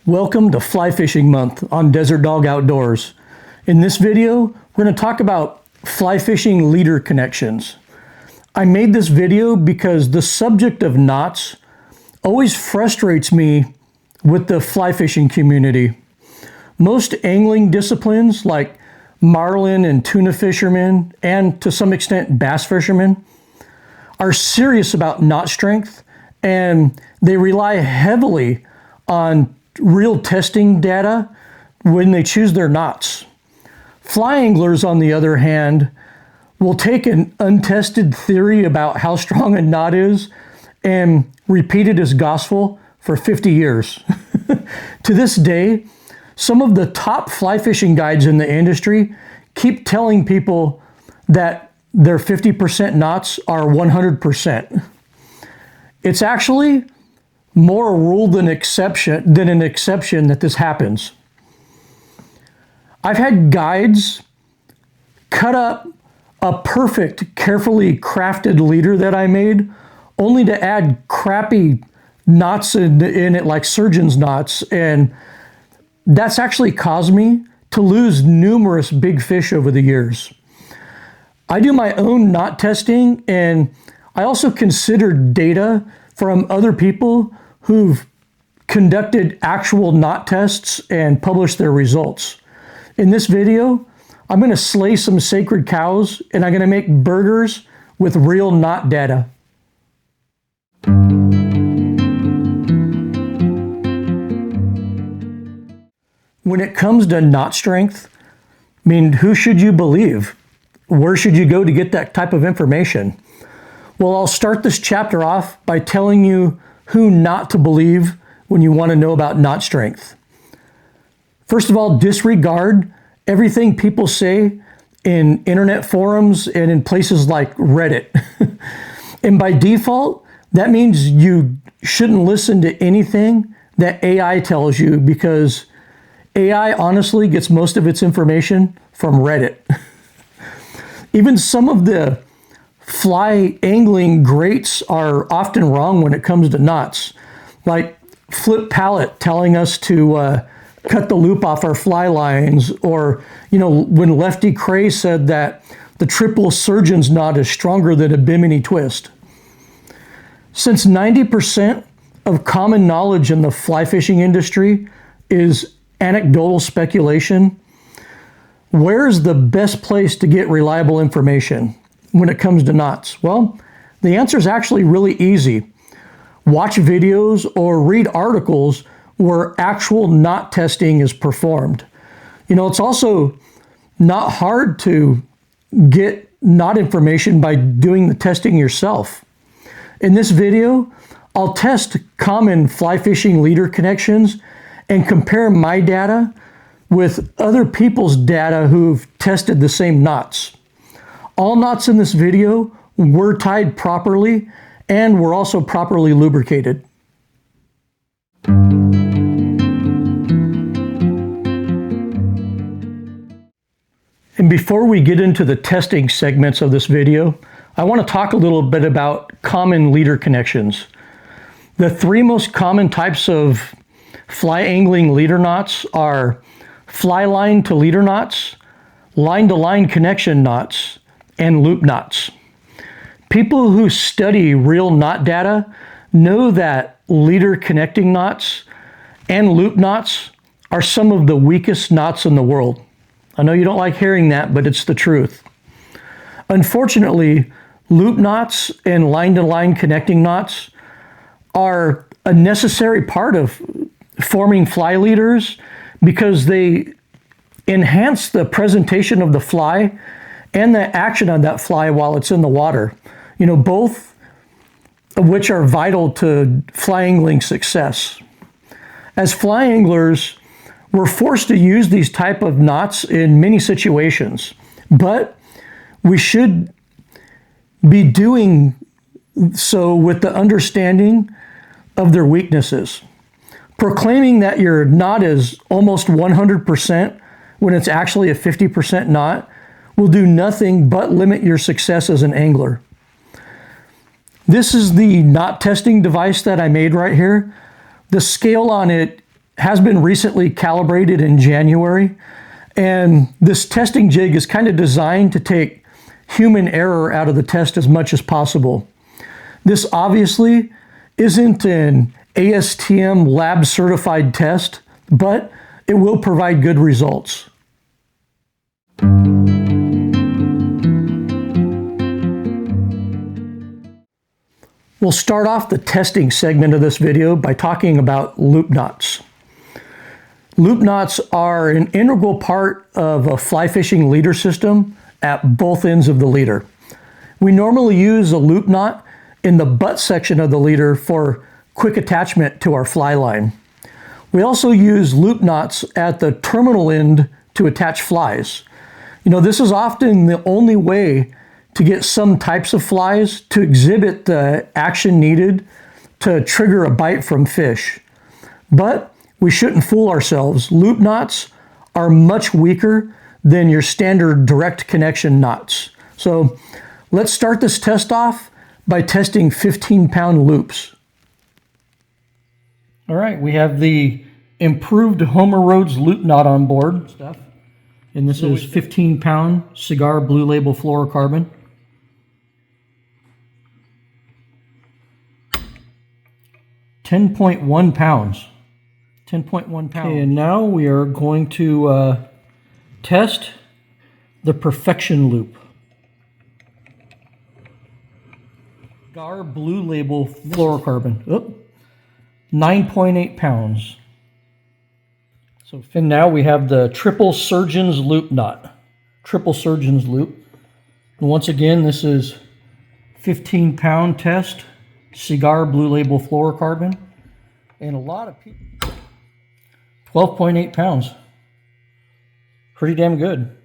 Welcome to Fly Fishing Month on Desert Dog Outdoors. In this video, we're going to talk about fly fishing leader connections. I made this video because the subject of knots always frustrates me with the fly fishing community. Most angling disciplines like marlin and tuna fishermen, and to some extent bass fishermen, are serious about knot strength, and they rely heavily on real testing data when they choose their knots. Fly anglers, on the other hand, will take an untested theory about how strong a knot is and repeat it as gospel for 50 years. To this day, some of the top fly fishing guides in the industry keep telling people that their 50% knots are 100%. It's actually more a rule than an exception that this happens. I've had guides cut up a perfect, carefully crafted leader that I made, only to add crappy knots in it, like surgeon's knots, and that's actually caused me to lose numerous big fish over the years. I do my own knot testing, and I also consider data from other people who've conducted actual knot tests and published their results. In this video, I'm going to slay some sacred cows, and I'm going to make burgers with real knot data. When it comes to knot strength, I mean, who should you believe? Where should you go to get that type of information? Well, I'll start this chapter off by telling you who not to believe when you want to know about knot strength. First of all, disregard everything people say in internet forums and in places like Reddit. And by default, that means you shouldn't listen to anything that AI tells you, because AI honestly gets most of its information from Reddit. Even some of the fly angling greats are often wrong when it comes to knots, like Flip Pallet telling us to cut the loop off our fly lines, or when Lefty Kreh said that the triple surgeon's knot is stronger than a Bimini twist. Since 90% of common knowledge in the fly fishing industry is anecdotal speculation, where's the best place to get reliable information when it comes to knots? Well, the answer is actually really easy. Watch videos or read articles where actual knot testing is performed. It's also not hard to get knot information by doing the testing yourself. In this video, I'll test common fly fishing leader connections and compare my data with other people's data who've tested the same knots. All knots in this video were tied properly and were also properly lubricated. And before we get into the testing segments of this video, I want to talk a little bit about common leader connections. The three most common types of fly angling leader knots are fly line to leader knots, line to line connection knots, and loop knots. People who study real knot data know that leader connecting knots and loop knots are some of the weakest knots in the world. I know you don't like hearing that, but it's the truth. Unfortunately, loop knots and line to line connecting knots are a necessary part of forming fly leaders, because they enhance the presentation of the fly and the action on that fly while it's in the water. Both of which are vital to fly angling success. As fly anglers, we're forced to use these type of knots in many situations, but we should be doing so with the understanding of their weaknesses. Proclaiming that your knot is almost 100% when it's actually a 50% knot will do nothing but limit your success as an angler. This is the knot testing device that I made right here. The scale on it has been recently calibrated in January, and this testing jig is kind of designed to take human error out of the test as much as possible. This obviously isn't an ASTM lab certified test, but it will provide good results. We'll start off the testing segment of this video by talking about loop knots. Loop knots are an integral part of a fly fishing leader system at both ends of the leader. We normally use a loop knot in the butt section of the leader for quick attachment to our fly line. We also use loop knots at the terminal end to attach flies. This is often the only way to get some types of flies to exhibit the action needed to trigger a bite from fish. But we shouldn't fool ourselves. Loop knots are much weaker than your standard direct connection knots. So let's start this test off by testing 15-pound loops. All right, we have the improved Homer Rhodes loop knot on board. And this is 15-pound Cigar Blue Label fluorocarbon. 10.1 pounds. 10.1 pounds. Okay, and now we are going to test the Perfection loop. Cigar Blue Label fluorocarbon. 9.8 pounds. And now we have the Triple Surgeon's loop knot. Triple Surgeon's loop. And once again, this is 15-pound test. Cigar Blue Label fluorocarbon, and a lot of people. 12.8 pounds. Pretty damn good.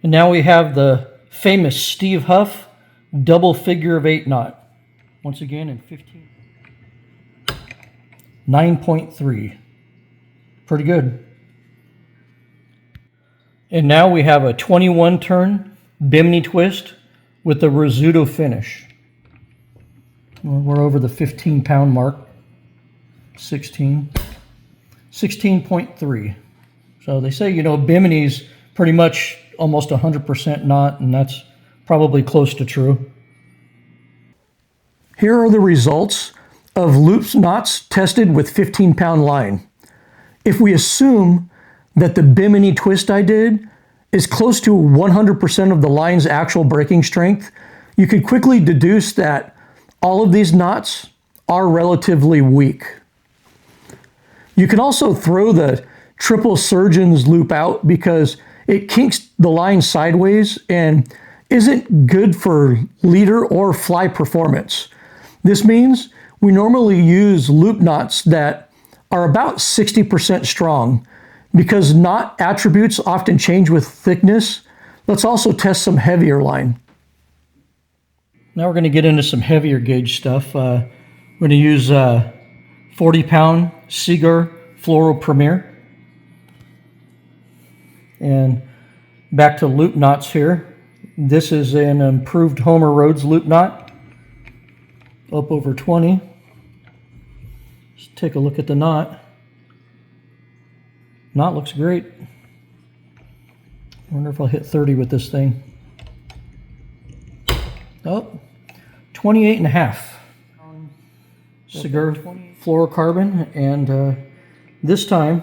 And now we have the famous Steve Huff double figure of 8 knot. Once again in 15. 9.3. Pretty good. And now we have a 21 turn Bimini twist with the Rizzuto finish. We're over the 15-pound mark. 16.3. So they say, Bimini's pretty much almost 100% knot, and that's probably close to true. Here are the results of loop knots tested with 15-pound line. If we assume that the Bimini twist I did is close to 100% of the line's actual breaking strength, you could quickly deduce that all of these knots are relatively weak. You can also throw the Triple Surgeon's loop out because it kinks the line sideways and isn't good for leader or fly performance. This means we normally use loop knots that are about 60% strong. Because knot attributes often change with thickness, let's also test some heavier line. Now we're going to get into some heavier gauge stuff. We're going to use 40-pound Seaguar Fluoro Premier. And back to loop knots here. This is an improved Homer Rhodes loop knot. Up over 20. Let's take a look at the knot. Knot looks great. I wonder if I'll hit 30 with this thing. 28 and a half. Cigar fluorocarbon, and this time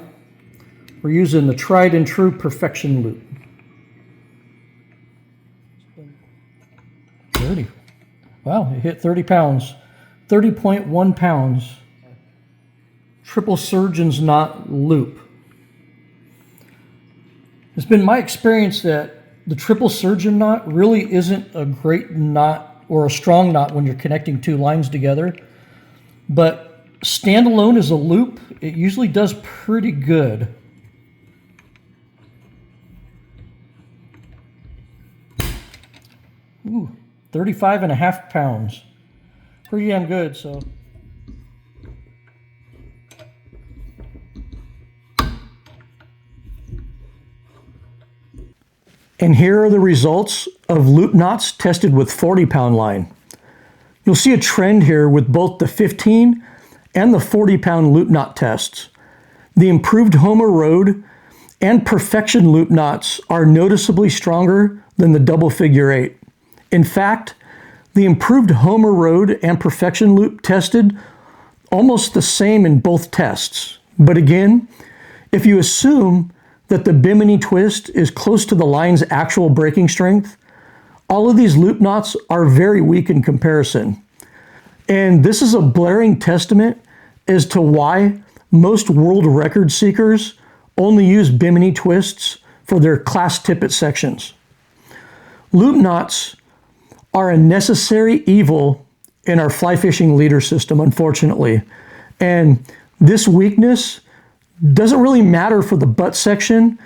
we're using the tried and true Perfection loop. 30. Wow, it hit 30 pounds. 30.1 pounds. Triple Surgeon's knot loop. It's been my experience that the Triple Surgeon knot really isn't a great knot or a strong knot when you're connecting two lines together. But standalone as a loop, it usually does pretty good. Ooh, 35 and a half pounds. Pretty damn good, so. And here are the results of loop knots tested with 40-pound line. You'll see a trend here with both the 15 and the 40-pound loop knot tests. The improved Homer Road and Perfection loop knots are noticeably stronger than the double figure 8. In fact, the improved Homer Road and Perfection loop tested almost the same in both tests. But again, if you assume that the Bimini twist is close to the line's actual breaking strength, all of these loop knots are very weak in comparison. And this is a blaring testament as to why most world record seekers only use Bimini twists for their class tippet sections. Loop knots are a necessary evil in our fly fishing leader system, unfortunately. And this weakness doesn't really matter for the butt section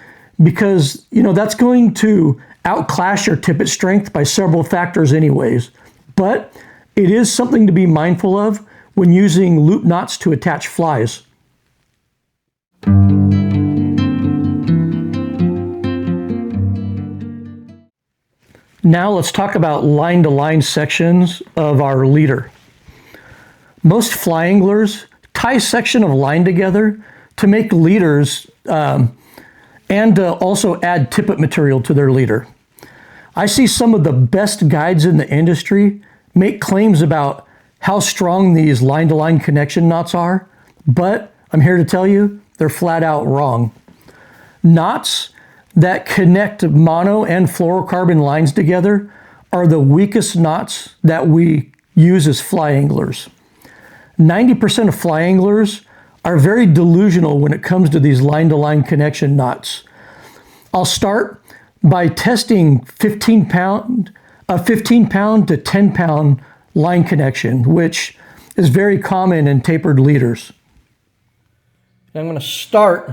because, that's going to outclass your tippet strength by several factors anyways. But it is something to be mindful of when using loop knots to attach flies. Now let's talk about line-to-line sections of our leader. Most fly anglers tie a section of line together to make leaders and also add tippet material to their leader. I see some of the best guides in the industry make claims about how strong these line-to-line connection knots are, but I'm here to tell you they're flat out wrong. Knots that connect mono and fluorocarbon lines together are the weakest knots that we use as fly anglers. 90% of fly anglers are very delusional when it comes to these line-to-line connection knots. I'll start by testing 15 pound to 10 pound line connection, which is very common in tapered leaders. I'm going to start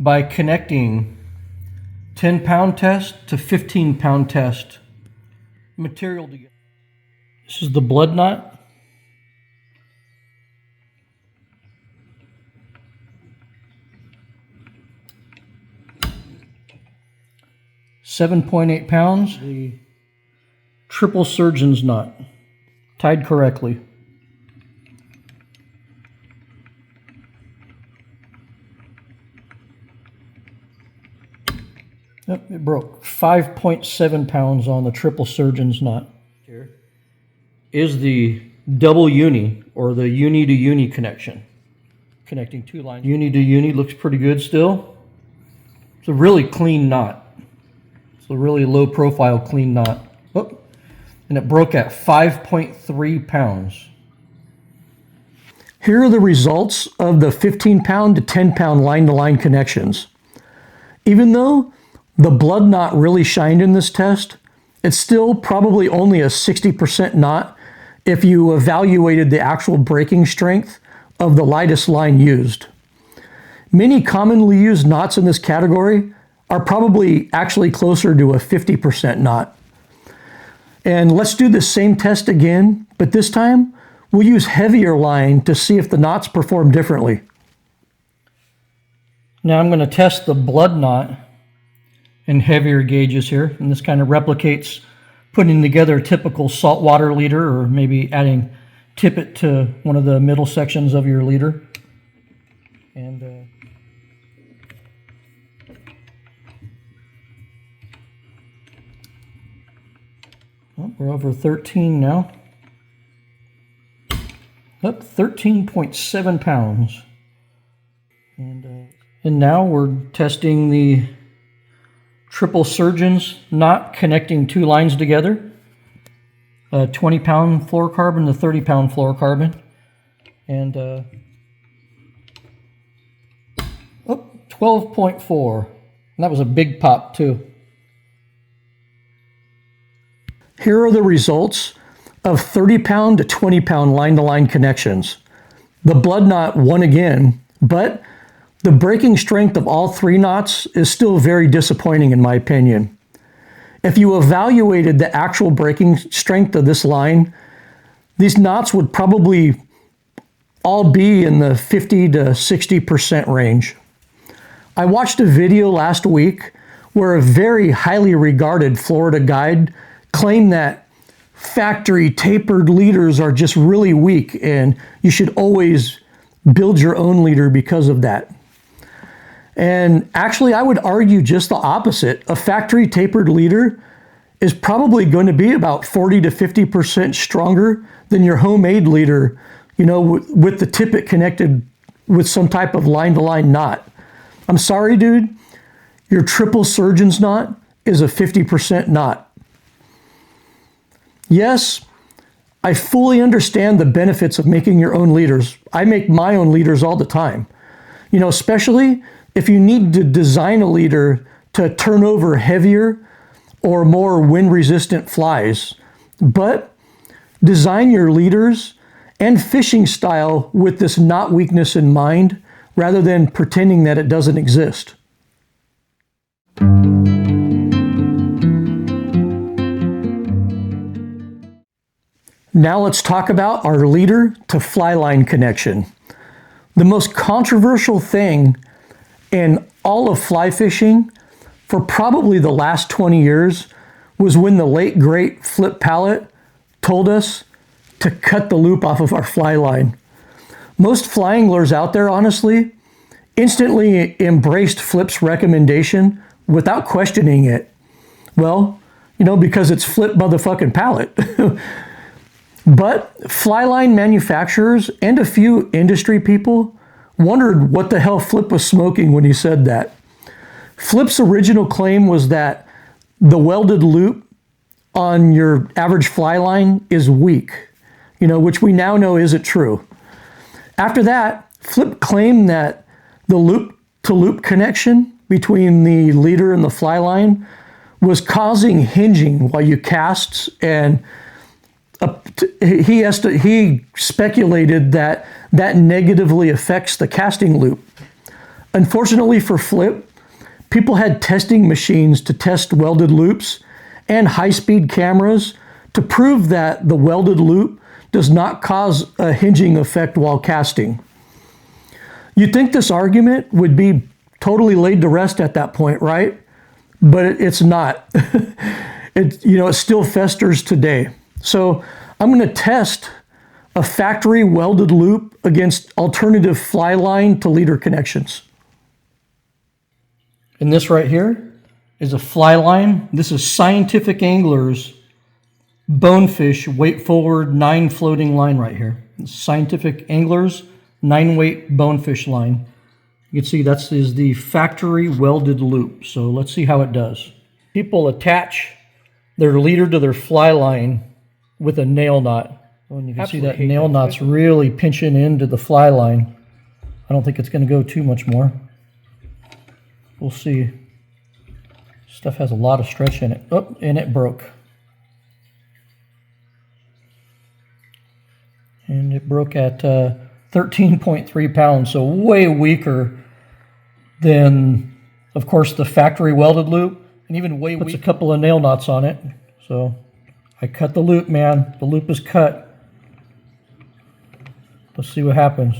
by connecting 10 pound test to 15 pound test material together. This is the blood knot. .8 pounds, the triple surgeon's knot, tied correctly. Yep, it broke. 5.7 pounds on the triple surgeon's knot. Here is the double uni, or the uni to uni connection. Connecting two lines. Uni to uni looks pretty good still. It's a really clean knot. It's a really low profile clean knot. Oh, and it broke at 5.3 pounds. Here are the results of the 15 pound to 10 pound line to line connections. Even though the blood knot really shined in this test, it's still probably only a 60% knot if you evaluated the actual breaking strength of the lightest line used. Many commonly used knots in this category are probably actually closer to a 50% knot. And let's do the same test again, but this time we'll use heavier line to see if the knots perform differently. Now I'm going to test the blood knot in heavier gauges here, and this kind of replicates putting together a typical saltwater leader, or maybe adding tippet to one of the middle sections of your leader. And we're over 13 now. Up 13.7 pounds. And now we're testing the triple surgeon's knot connecting two lines together. 20 pound fluorocarbon to 30 pound fluorocarbon. And 12.4. And that was a big pop too. Here are the results of 30 pound to 20 pound line-to-line connections. The blood knot won again, but the breaking strength of all three knots is still very disappointing in my opinion. If you evaluated the actual breaking strength of this line, these knots would probably all be in the 50 to 60% range. I watched a video last week where a very highly regarded Florida guide claim that factory tapered leaders are just really weak and you should always build your own leader because of that. And actually, I would argue just the opposite. A factory tapered leader is probably going to be about 40 to 50% stronger than your homemade leader, with the tippet connected with some type of line-to-line knot. I'm sorry, dude, your triple surgeon's knot is a 50% knot. Yes, I fully understand the benefits of making your own leaders. I make my own leaders all the time. Especially if you need to design a leader to turn over heavier or more wind-resistant flies. But design your leaders and fishing style with this knot weakness in mind, rather than pretending that it doesn't exist. Now let's talk about our leader to fly line connection. The most controversial thing in all of fly fishing for probably the last 20 years was when the late great Flip Pallot told us to cut the loop off of our fly line. Most fly anglers out there, honestly, instantly embraced Flip's recommendation without questioning it. Well, because it's Flip motherfucking Pallot. But fly line manufacturers and a few industry people wondered what the hell Flip was smoking when he said that. Flip's original claim was that the welded loop on your average fly line is weak, which we now know isn't true. After that, Flip claimed that the loop-to-loop connection between the leader and the fly line was causing hinging while you cast, and he speculated that negatively affects the casting loop. Unfortunately for Flip, people had testing machines to test welded loops and high-speed cameras to prove that the welded loop does not cause a hinging effect while casting. You'd think this argument would be totally laid to rest at that point, right? But it's not. It still festers today. So I'm going to test a factory welded loop against alternative fly line to leader connections. And this right here is a fly line. This is Scientific Anglers Bonefish weight forward 9 floating line right here. It's Scientific Anglers 9-weight bonefish line. You can see that is the factory welded loop. So let's see how it does. People attach their leader to their fly line with a nail knot. And you can see that nail knot's really pinching into the fly line. I don't think it's going to go too much more. We'll see. Stuff has a lot of stretch in it. Oh, and it broke. And it broke at 13.3 pounds, so way weaker than, of course, the factory welded loop, and even way weaker. Puts a couple of nail knots on it. So I cut the loop, man. The loop is cut. Let's see what happens.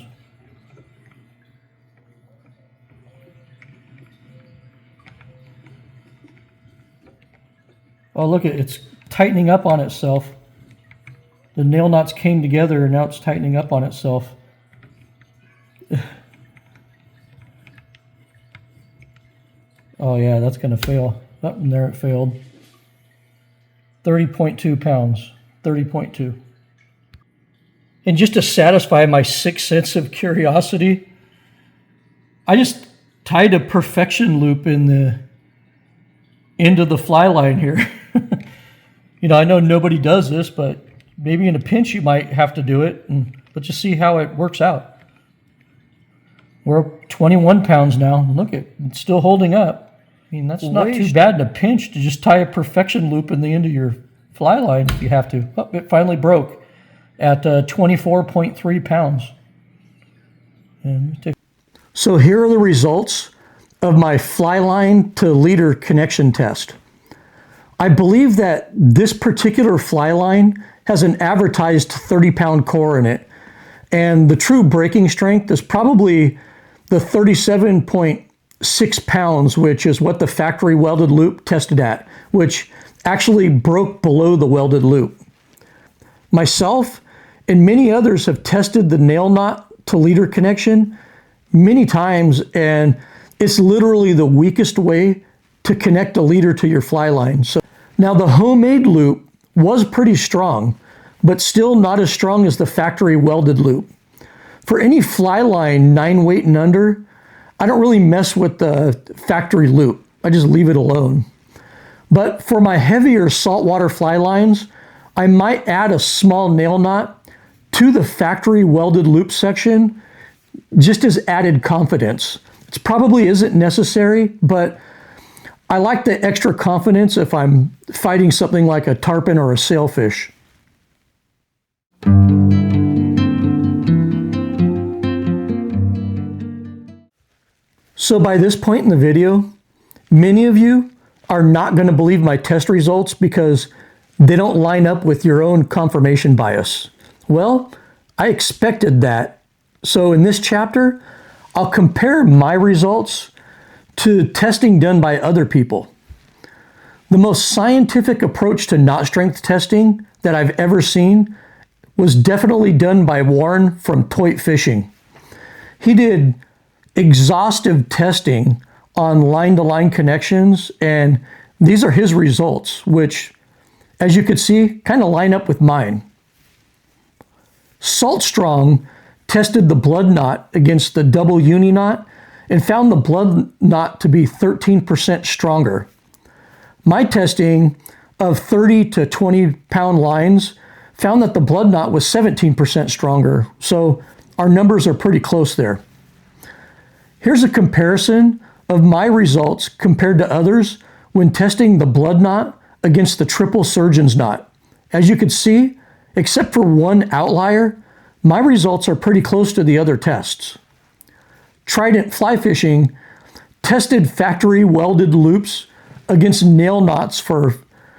Oh, look, it's tightening up on itself. The nail knots came together and now it's tightening up on itself. Oh yeah, that's going to fail. Oh, and there it failed. 30.2 pounds. 30.2. And just to satisfy my sixth sense of curiosity, I just tied a perfection loop in the end of the fly line here. I know nobody does this, but maybe in a pinch you might have to do it. But just see how it works out. We're up 21 pounds now. Look, it's still holding up. I mean, that's not too bad in a pinch to just tie a perfection loop in the end of your fly line if you have to. Oh, it finally broke at 24.3 pounds. So here are the results of my fly line to leader connection test. I believe that this particular fly line has an advertised 30-pound core in it, and the true breaking strength is probably the 37.6 pounds, which is what the factory welded loop tested at, which actually broke below the welded loop. Myself and many others have tested the nail knot to leader connection many times, and it's literally the weakest way to connect a leader to your fly line. So now the homemade loop was pretty strong, but still not as strong as the factory welded loop. For any fly line 9 weight and under, I don't really mess with the factory loop. I just leave it alone. But for my heavier saltwater fly lines, I might add a small nail knot to the factory welded loop section, just as added confidence. It probably isn't necessary, but I like the extra confidence if I'm fighting something like a tarpon or a sailfish. So by this point in the video, many of you are not going to believe my test results because they don't line up with your own confirmation bias. Well, I expected that. So in this chapter, I'll compare my results to testing done by other people. The most scientific approach to knot strength testing that I've ever seen was definitely done by Warren from Toit Fishing. He did exhaustive testing on line-to-line connections, and these are his results, which, as you could see, kind of line up with mine. Saltstrong tested the blood knot against the double uni knot and found the blood knot to be 13% stronger. My testing of 30 to 20 pound lines found that the blood knot was 17% stronger, so our numbers are pretty close there. Here's a comparison of my results compared to others when testing the blood knot against the triple surgeon's knot. As you can see, except for one outlier, my results are pretty close to the other tests. Trident Fly Fishing tested factory welded loops against nail knots for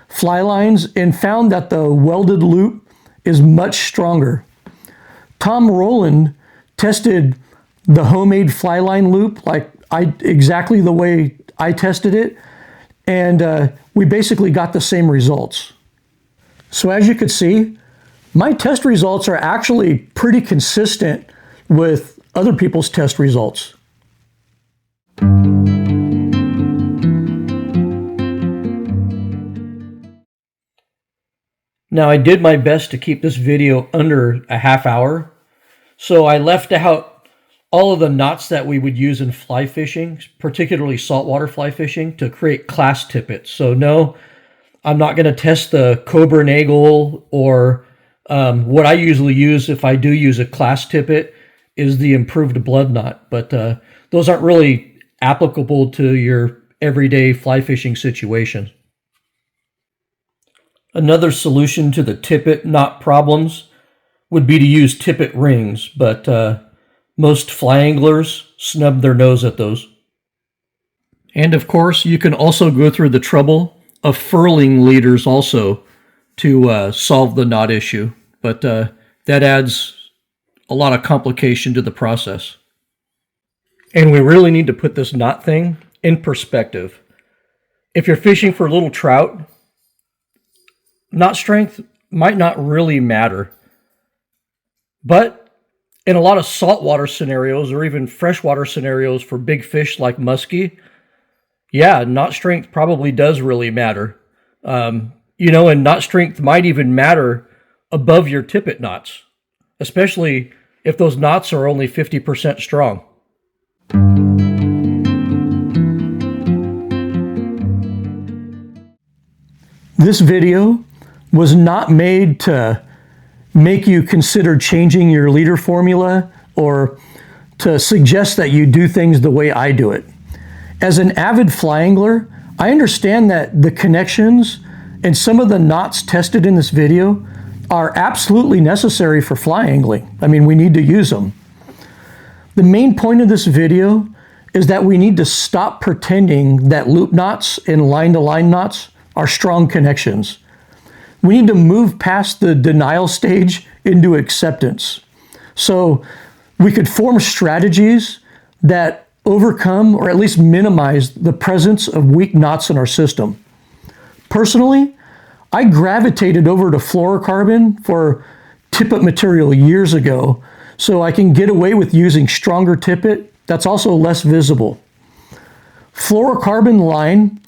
fly lines and found that the welded loop is much stronger. Tom Rowland tested the homemade fly line loop exactly the way I tested it, and we basically got the same results. So as you could see, my test results are actually pretty consistent with other people's test results. Now, I did my best to keep this video under a half hour, so I left out all of the knots that we would use in fly fishing, particularly saltwater fly fishing, to create class tippets. So no, I'm not going to test the Cobra Nagel, or what I usually use if I do use a class tippet is the improved blood knot. But those aren't really applicable to your everyday fly fishing situation. Another solution to the tippet knot problems would be to use tippet rings, but most fly anglers snub their nose at those. And of course, you can also go through the trouble of furling leaders also to solve the knot issue, but that adds a lot of complication to the process. And we really need to put this knot thing in perspective. If you're fishing for little trout, knot strength might not really matter. But in a lot of saltwater scenarios or even freshwater scenarios for big fish like muskie, yeah, knot strength probably does really matter. And knot strength might even matter above your tippet knots, especially if those knots are only 50% strong. This video was not made to make you consider changing your leader formula or to suggest that you do things the way I do it. As an avid fly angler, I understand that the connections and some of the knots tested in this video are absolutely necessary for fly angling. I mean, we need to use them. The main point of this video is that we need to stop pretending that loop knots and line-to-line knots are strong connections. We need to move past the denial stage into acceptance. So we could form strategies that overcome or at least minimize the presence of weak knots in our system. Personally, I gravitated over to fluorocarbon for tippet material years ago, so I can get away with using stronger tippet that's also less visible. Fluorocarbon line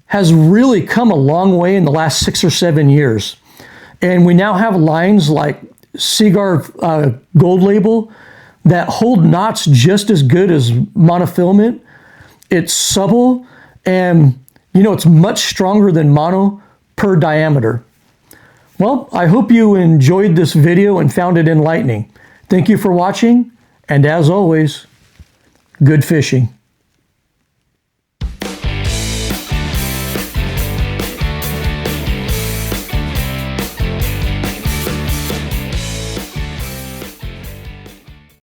has really come a long way in the last 6 or 7 years. And we now have lines like Seaguar Gold Label that hold knots just as good as monofilament. It's supple, and it's much stronger than mono per diameter. Well, I hope you enjoyed this video and found it enlightening. Thank you for watching, and as always, good fishing.